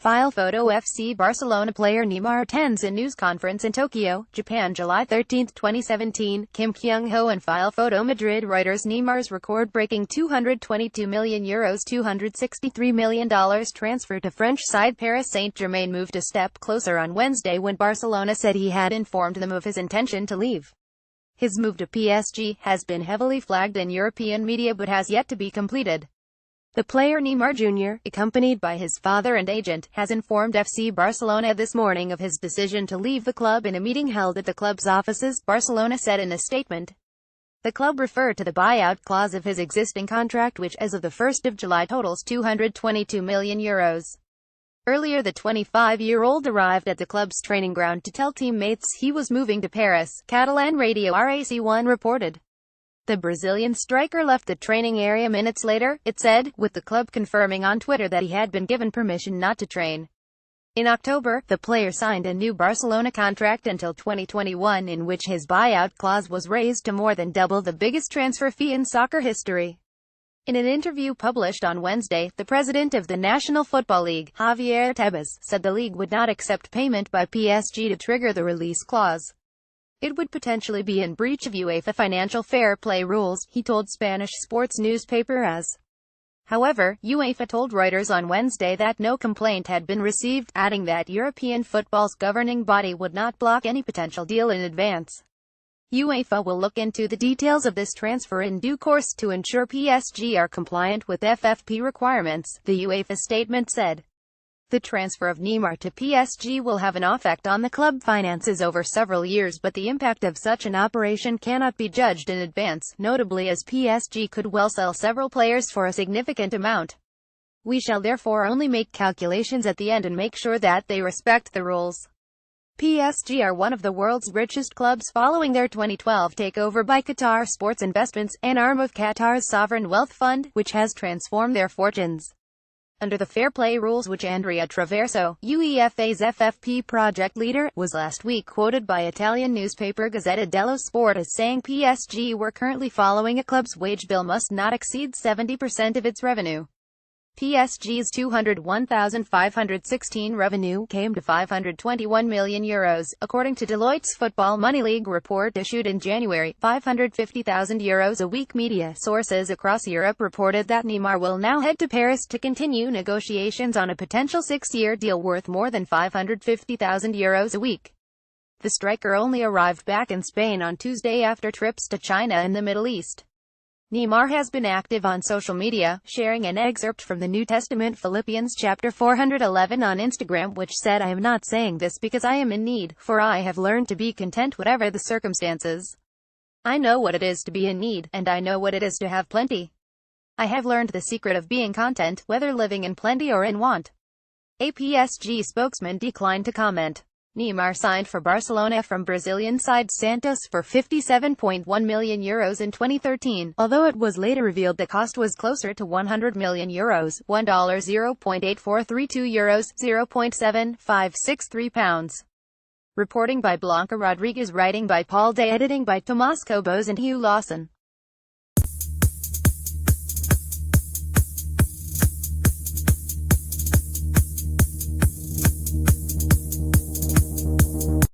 File photo FC Barcelona player Neymar attends a news conference in Tokyo, Japan July 13, 2017. Kim Kyung-ho and file photo Madrid Reuters. Neymar's record-breaking €222 million $263 million transfer to French side Paris Saint-Germain moved a step closer on Wednesday when Barcelona said he had informed them of his intention to leave. His move to PSG has been heavily flagged in European media but has yet to be completed. The player Neymar Jr., accompanied by his father and agent, has informed FC Barcelona this morning of his decision to leave the club in a meeting held at the club's offices, Barcelona said in a statement. The club referred to the buyout clause of his existing contract which, as of the 1st of July, totals €222 million. Earlier the 25-year-old arrived at the club's training ground to tell teammates he was moving to Paris, Catalan radio RAC1 reported. The Brazilian striker left the training area minutes later, it said, with the club confirming on Twitter that he had been given permission not to train. In October, the player signed a new Barcelona contract until 2021 in which his buyout clause was raised to more than double the biggest transfer fee in soccer history. In an interview published on Wednesday, the president of the National Football League, Javier Tebas, said the league would not accept payment by PSG to trigger the release clause. It would potentially be in breach of UEFA financial fair play rules, he told Spanish sports newspaper AS. However, UEFA told Reuters on Wednesday that no complaint had been received, adding that European football's governing body would not block any potential deal in advance. UEFA will look into the details of this transfer in due course to ensure PSG are compliant with FFP requirements, the UEFA statement said. The transfer of Neymar to PSG will have an effect on the club finances over several years, but the impact of such an operation cannot be judged in advance, notably as PSG could well sell several players for a significant amount. We shall therefore only make calculations at the end and make sure that they respect the rules. PSG are one of the world's richest clubs following their 2012 takeover by Qatar Sports Investments, an arm of Qatar's sovereign wealth fund, which has transformed their fortunes. Under the fair play rules which Andrea Traverso, UEFA's FFP project leader, was last week quoted by Italian newspaper Gazzetta dello Sport as saying PSG were currently following a club's wage bill must not exceed 70% of its revenue. PSG's €201,516 revenue came to €521 million, according to Deloitte's Football Money League report issued in January. €550,000 a week. Media sources across Europe reported that Neymar will now head to Paris to continue negotiations on a potential 6-year deal worth more than €550,000 a week. The striker only arrived back in Spain on Tuesday after trips to China and the Middle East. Neymar has been active on social media, sharing an excerpt from the New Testament Philippians chapter 411 on Instagram, which said, "I am not saying this because I am in need, for I have learned to be content whatever the circumstances. I know what it is to be in need, and I know what it is to have plenty. I have learned the secret of being content, whether living in plenty or in want." A PSG spokesman declined to comment. Neymar signed for Barcelona from Brazilian side Santos for €57.1 million in 2013, although it was later revealed the cost was closer to €100 million, €1.08432 £0.7563. Reporting by Blanca Rodriguez, writing by Paul Day, editing by Tomas Cobos and Hugh Lawson.